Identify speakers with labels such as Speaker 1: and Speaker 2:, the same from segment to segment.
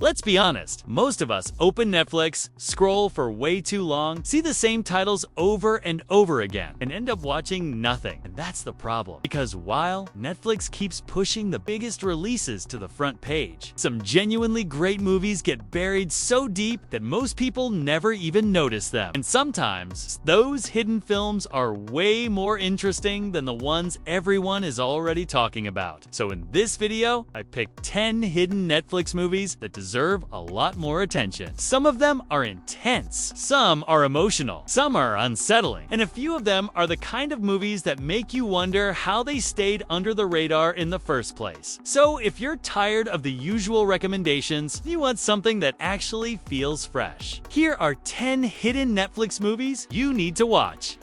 Speaker 1: Let's be honest, most of us open Netflix, scroll for way too long, see the same titles over and over again, and end up watching nothing. And that's the problem. Because while Netflix keeps pushing the biggest releases to the front page, some genuinely great movies get buried so deep that most people never even notice them. And sometimes, those hidden films are way more interesting than the ones everyone is already talking about. So in this video, I picked 10 hidden Netflix movies that deserve a lot more attention. Some of them are intense, some are emotional, some are unsettling, and a few of them are the kind of movies that make you wonder how they stayed under the radar in the first place. So if you're tired of the usual recommendations, you want something that actually feels fresh. Here are 10 hidden Netflix movies you need to watch.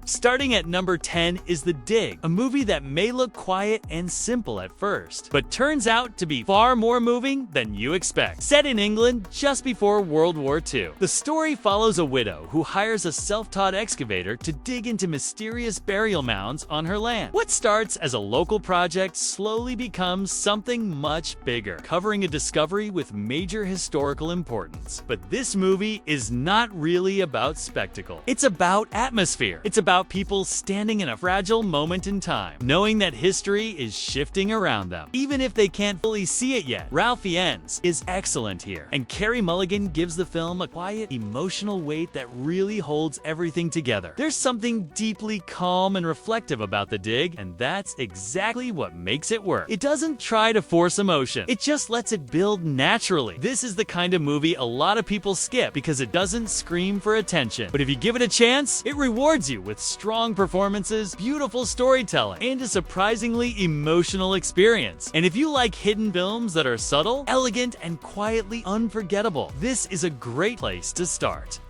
Speaker 1: Starting at number 10 is The Dig, a movie that may look quiet and simple at first, but turns out to be far more moving than you expect. Set in England just before World War II, the story follows a widow who hires a self-taught excavator to dig into mysterious burial mounds on her land. What starts as a local project slowly becomes something much bigger, covering a discovery with major historical importance. But this movie is not really about spectacle. It's about atmosphere. It's about people standing in a fragile moment in time, knowing that history is shifting around them, even if they can't fully see it yet. Ralph Fiennes is excellent here, and Carey Mulligan gives the film a quiet, emotional weight that really holds everything together. There's something deeply calm and reflective about The Dig, and that's exactly what makes it work. It doesn't try to force emotion, it just lets it build naturally. This is the kind of movie a lot of people skip because it doesn't scream for attention, but if you give it a chance, it rewards you with strong performances, beautiful storytelling, and a surprisingly emotional experience. And if you like hidden films that are subtle, elegant, and quietly unforgettable, this is a great place to start.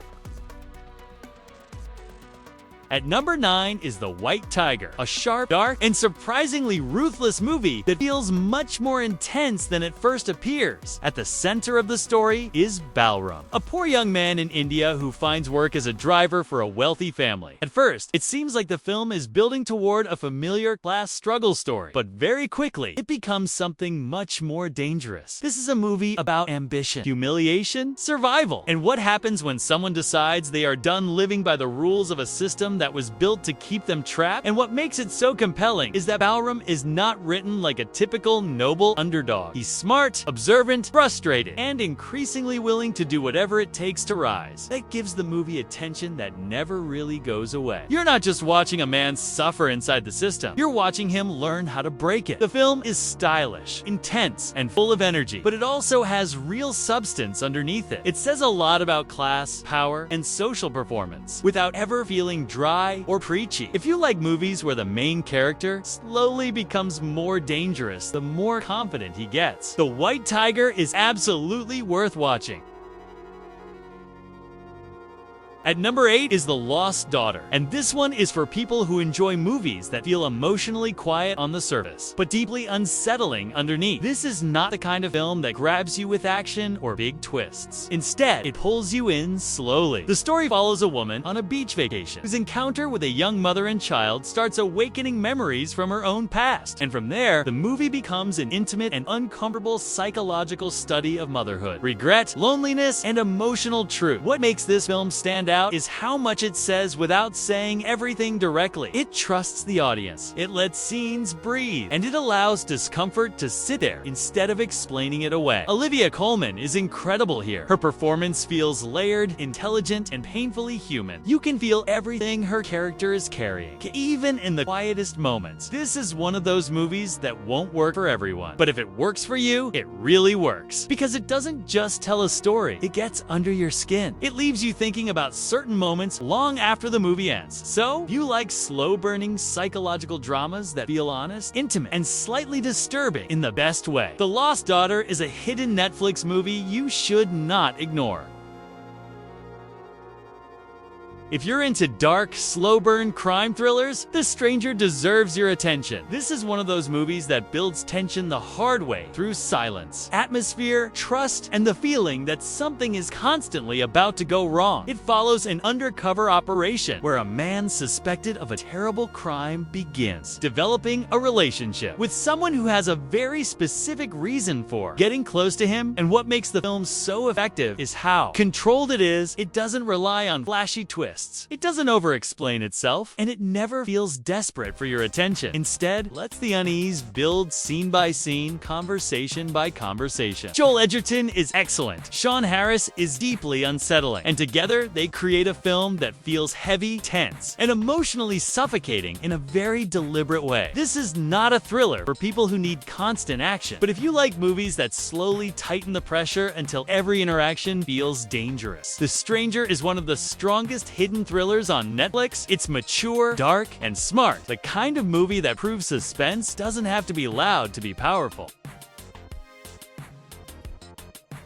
Speaker 1: At number 9 is The White Tiger, a sharp, dark, and surprisingly ruthless movie that feels much more intense than it first appears. At the center of the story is Balram, a poor young man in India who finds work as a driver for a wealthy family. At first, it seems like the film is building toward a familiar class struggle story, but very quickly, it becomes something much more dangerous. This is a movie about ambition, humiliation, survival, and what happens when someone decides they are done living by the rules of a system that was built to keep them trapped. And what makes it so compelling is that Balram is not written like a typical noble underdog. He's smart, observant, frustrated, and increasingly willing to do whatever it takes to rise. That gives the movie a tension that never really goes away. You're not just watching a man suffer inside the system, you're watching him learn how to break it. The film is stylish, intense, and full of energy, but it also has real substance underneath it. It says a lot about class, power, and social performance, without ever feeling dry or preachy. If you like movies where the main character slowly becomes more dangerous the more confident he gets, The White Tiger is absolutely worth watching. At number 8 is The Lost Daughter, and this one is for people who enjoy movies that feel emotionally quiet on the surface, but deeply unsettling underneath. This is not the kind of film that grabs you with action or big twists. Instead, it pulls you in slowly. The story follows a woman on a beach vacation whose encounter with a young mother and child starts awakening memories from her own past, and from there, the movie becomes an intimate and uncomfortable psychological study of motherhood, regret, loneliness, and emotional truth. What makes this film stand out is how much it says without saying everything directly. It trusts the audience, it lets scenes breathe, and it allows discomfort to sit there instead of explaining it away. Olivia Colman is incredible here. Her performance feels layered, intelligent, and painfully human. You can feel everything her character is carrying, even in the quietest moments. This is one of those movies that won't work for everyone, but if it works for you, it really works. Because it doesn't just tell a story, it gets under your skin. It leaves you thinking about certain moments long after the movie ends. So, you like slow-burning psychological dramas that feel honest, intimate, and slightly disturbing in the best way. The Lost Daughter is a hidden Netflix movie you should not ignore. If you're into dark, slow-burn crime thrillers, The Stranger deserves your attention. This is one of those movies that builds tension the hard way through silence, atmosphere, trust, and the feeling that something is constantly about to go wrong. It follows an undercover operation where a man suspected of a terrible crime begins developing a relationship with someone who has a very specific reason for getting close to him, and what makes the film so effective is how controlled it is. It doesn't rely on flashy twists. It doesn't over-explain itself, and it never feels desperate for your attention. Instead, lets the unease build scene by scene, conversation by conversation. Joel Edgerton is excellent. Sean Harris is deeply unsettling, and together they create a film that feels heavy, tense, and emotionally suffocating in a very deliberate way. This is not a thriller for people who need constant action, but if you like movies that slowly tighten the pressure until every interaction feels dangerous, The Stranger is one of the strongest hidden thrillers on Netflix. It's mature, dark, and smart. The kind of movie that proves suspense doesn't have to be loud to be powerful.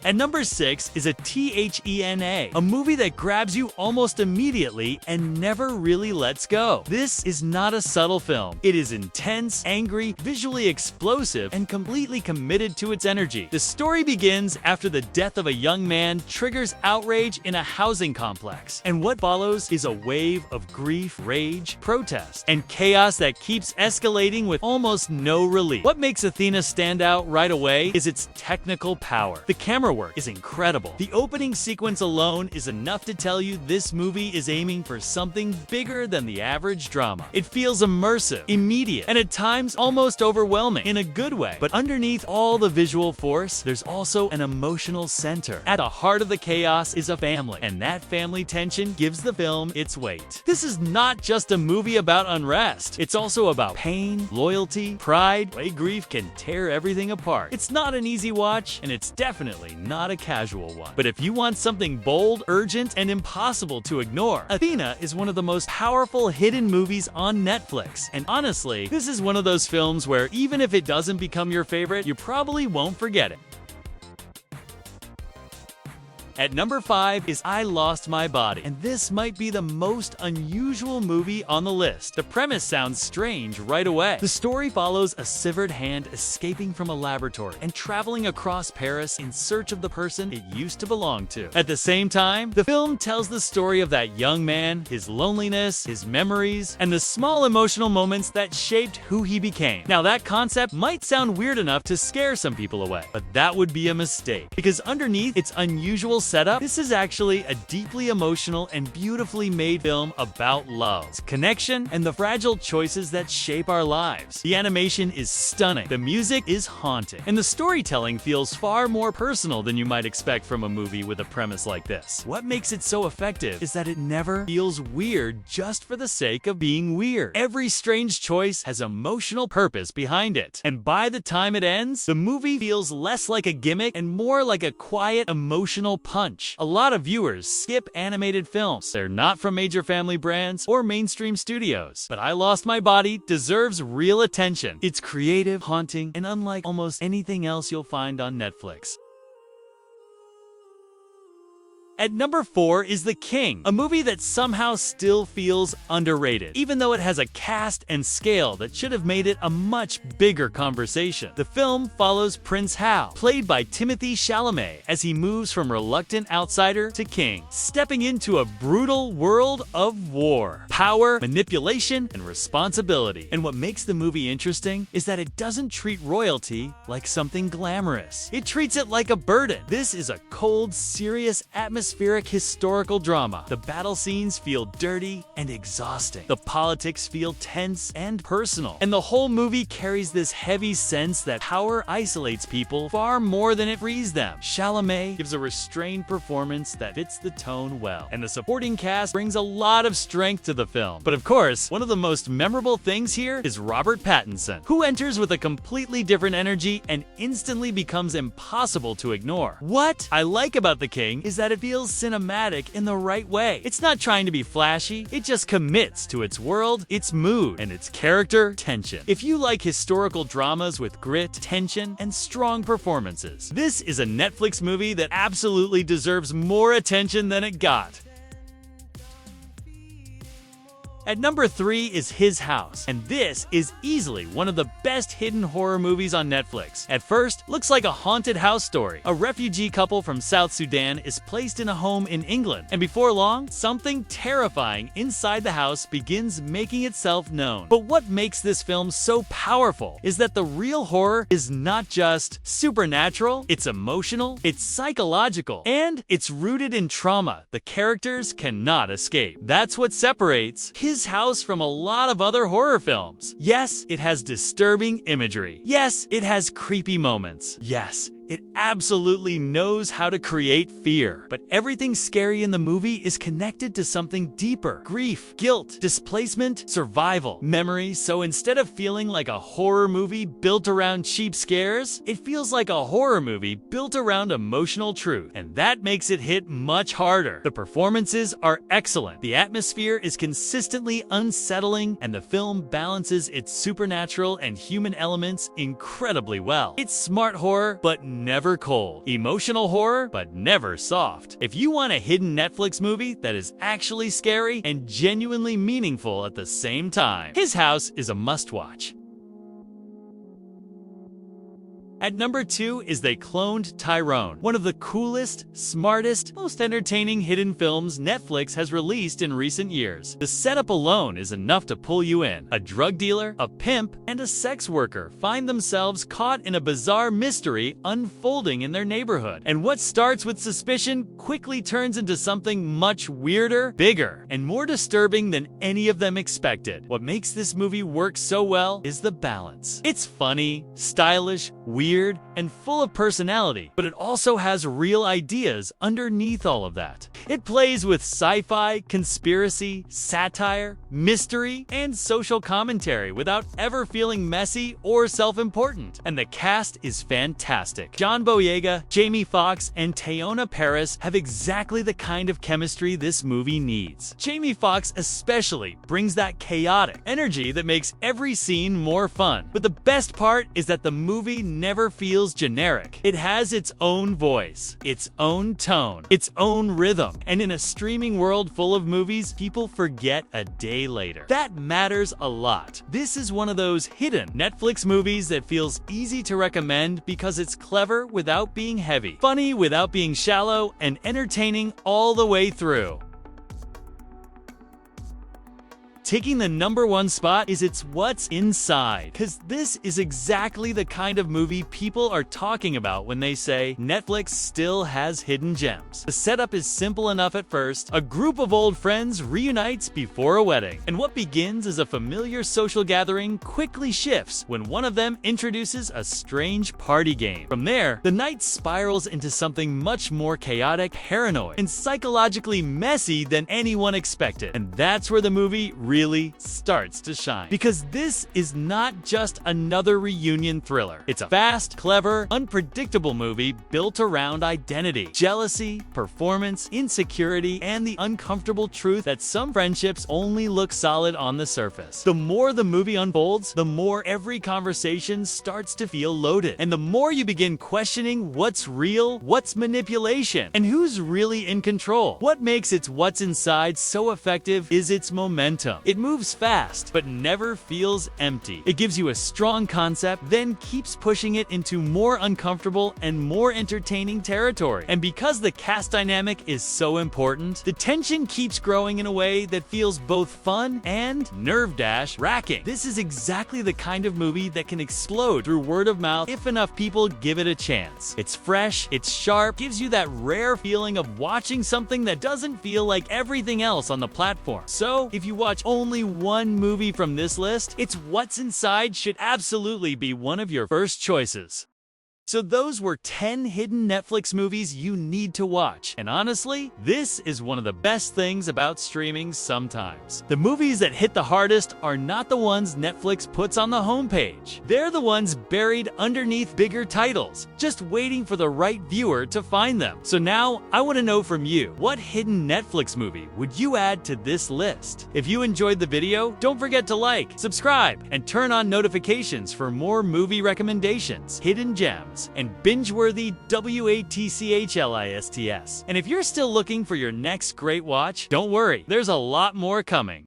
Speaker 1: At number 6 is a THENA, a movie that grabs you almost immediately and never really lets go. This is not a subtle film. It is intense, angry, visually explosive, and completely committed to its energy. The story begins after the death of a young man triggers outrage in a housing complex, and what follows is a wave of grief, rage, protest, and chaos that keeps escalating with almost no relief. What makes Athena stand out right away is its technical power. The camera work is incredible. The opening sequence alone is enough to tell you this movie is aiming for something bigger than the average drama. It feels immersive, immediate, and at times almost overwhelming in a good way. But underneath all the visual force, there's also an emotional center. At the heart of the chaos is a family, and that family tension gives the film its weight. This is not just a movie about unrest. It's also about pain, loyalty, pride, the way grief can tear everything apart. It's not an easy watch, and it's definitely not a casual one. But if you want something bold, urgent, and impossible to ignore, Athena is one of the most powerful hidden movies on Netflix. And honestly, this is one of those films where even if it doesn't become your favorite, you probably won't forget it. At number 5 is I Lost My Body, and this might be the most unusual movie on the list. The premise sounds strange right away. The story follows a severed hand escaping from a laboratory and traveling across Paris in search of the person it used to belong to. At the same time, the film tells the story of that young man, his loneliness, his memories, and the small emotional moments that shaped who he became. Now, that concept might sound weird enough to scare some people away, but that would be a mistake, because underneath its unusual setup, this is actually a deeply emotional and beautifully made film about love, connection, and the fragile choices that shape our lives. The animation is stunning, the music is haunting, and the storytelling feels far more personal than you might expect from a movie with a premise like this. What makes it so effective is that it never feels weird just for the sake of being weird. Every strange choice has emotional purpose behind it, and by the time it ends, the movie feels less like a gimmick and more like a quiet, emotional punch. A lot of viewers skip animated films. They're not from major family brands or mainstream studios. But I Lost My Body deserves real attention. It's creative, haunting, and unlike almost anything else you'll find on Netflix. At number 4 is The King, a movie that somehow still feels underrated, even though it has a cast and scale that should have made it a much bigger conversation. The film follows Prince Hal, played by Timothée Chalamet, as he moves from reluctant outsider to king, stepping into a brutal world of war, power, manipulation, and responsibility. And what makes the movie interesting is that it doesn't treat royalty like something glamorous. It treats it like a burden. This is a cold, serious, atmospheric historical drama. The battle scenes feel dirty and exhausting. The politics feel tense and personal. And the whole movie carries this heavy sense that power isolates people far more than it frees them. Chalamet gives a restrained performance that fits the tone well. And the supporting cast brings a lot of strength to the film. But of course, one of the most memorable things here is Robert Pattinson, who enters with a completely different energy and instantly becomes impossible to ignore. What I like about The King is that it feels cinematic in the right way. It's not trying to be flashy, it just commits to its world, its mood, and its character tension. If you like historical dramas with grit, tension, and strong performances, this is a Netflix movie that absolutely deserves more attention than it got. At number 3 is His House, and this is easily one of the best hidden horror movies on Netflix. At first, looks like a haunted house story. A refugee couple from South Sudan is placed in a home in England, and before long, something terrifying inside the house begins making itself known. But what makes this film so powerful is that the real horror is not just supernatural, it's emotional, it's psychological, and it's rooted in trauma the characters cannot escape. That's what separates His House from a lot of other horror films. Yes, it has disturbing imagery. Yes, it has creepy moments. Yes, it absolutely knows how to create fear. But everything scary in the movie is connected to something deeper: grief, guilt, displacement, survival, memory. So instead of feeling like a horror movie built around cheap scares, it feels like a horror movie built around emotional truth. And that makes it hit much harder. The performances are excellent. The atmosphere is consistently unsettling, and the film balances its supernatural and human elements incredibly well. It's smart horror, but never cold. Emotional horror, but never soft. If you want a hidden Netflix movie that is actually scary and genuinely meaningful at the same time, His House is a must-watch. At number 2 is They Cloned Tyrone, one of the coolest, smartest, most entertaining hidden films Netflix has released in recent years. The setup alone is enough to pull you in. A drug dealer, a pimp, and a sex worker find themselves caught in a bizarre mystery unfolding in their neighborhood. And what starts with suspicion quickly turns into something much weirder, bigger, and more disturbing than any of them expected. What makes this movie work so well is the balance. It's funny, stylish, weird, and full of personality, but it also has real ideas underneath all of that. It plays with sci-fi, conspiracy, satire, mystery, and social commentary without ever feeling messy or self-important. And the cast is fantastic. John Boyega, Jamie Foxx, and Teyonah Parris have exactly the kind of chemistry this movie needs. Jamie Foxx especially brings that chaotic energy that makes every scene more fun. But the best part is that the movie never feels generic. It has its own voice, its own tone, its own rhythm, and in a streaming world full of movies people forget a day later. That matters a lot. This is one of those hidden Netflix movies that feels easy to recommend because it's clever without being heavy, funny without being shallow, and entertaining all the way through. Taking the number 1 spot is its What's Inside, because this is exactly the kind of movie people are talking about when they say Netflix still has hidden gems. The setup is simple enough at first. A group of old friends reunites before a wedding, and what begins as a familiar social gathering quickly shifts when one of them introduces a strange party game. From there, the night spirals into something much more chaotic, paranoid, and psychologically messy than anyone expected. And that's where the movie really starts to shine. Because this is not just another reunion thriller. It's a fast, clever, unpredictable movie built around identity, jealousy, performance, insecurity, and the uncomfortable truth that some friendships only look solid on the surface. The more the movie unfolds, the more every conversation starts to feel loaded. And the more you begin questioning what's real, what's manipulation, and who's really in control. What makes its What's Inside so effective is its momentum. It moves fast, but never feels empty. It gives you a strong concept, then keeps pushing it into more uncomfortable and more entertaining territory. And because the cast dynamic is so important, the tension keeps growing in a way that feels both fun and nerve-wracking. This is exactly the kind of movie that can explode through word of mouth if enough people give it a chance. It's fresh, it's sharp, gives you that rare feeling of watching something that doesn't feel like everything else on the platform. So, if you watch only one movie from this list, its What's Inside should absolutely be one of your first choices. So those were 10 hidden Netflix movies you need to watch. And honestly, this is one of the best things about streaming sometimes. The movies that hit the hardest are not the ones Netflix puts on the homepage. They're the ones buried underneath bigger titles, just waiting for the right viewer to find them. So now, I want to know from you, what hidden Netflix movie would you add to this list? If you enjoyed the video, don't forget to like, subscribe, and turn on notifications for more movie recommendations, hidden gems, and binge-worthy watchlists. And if you're still looking for your next great watch, don't worry, there's a lot more coming.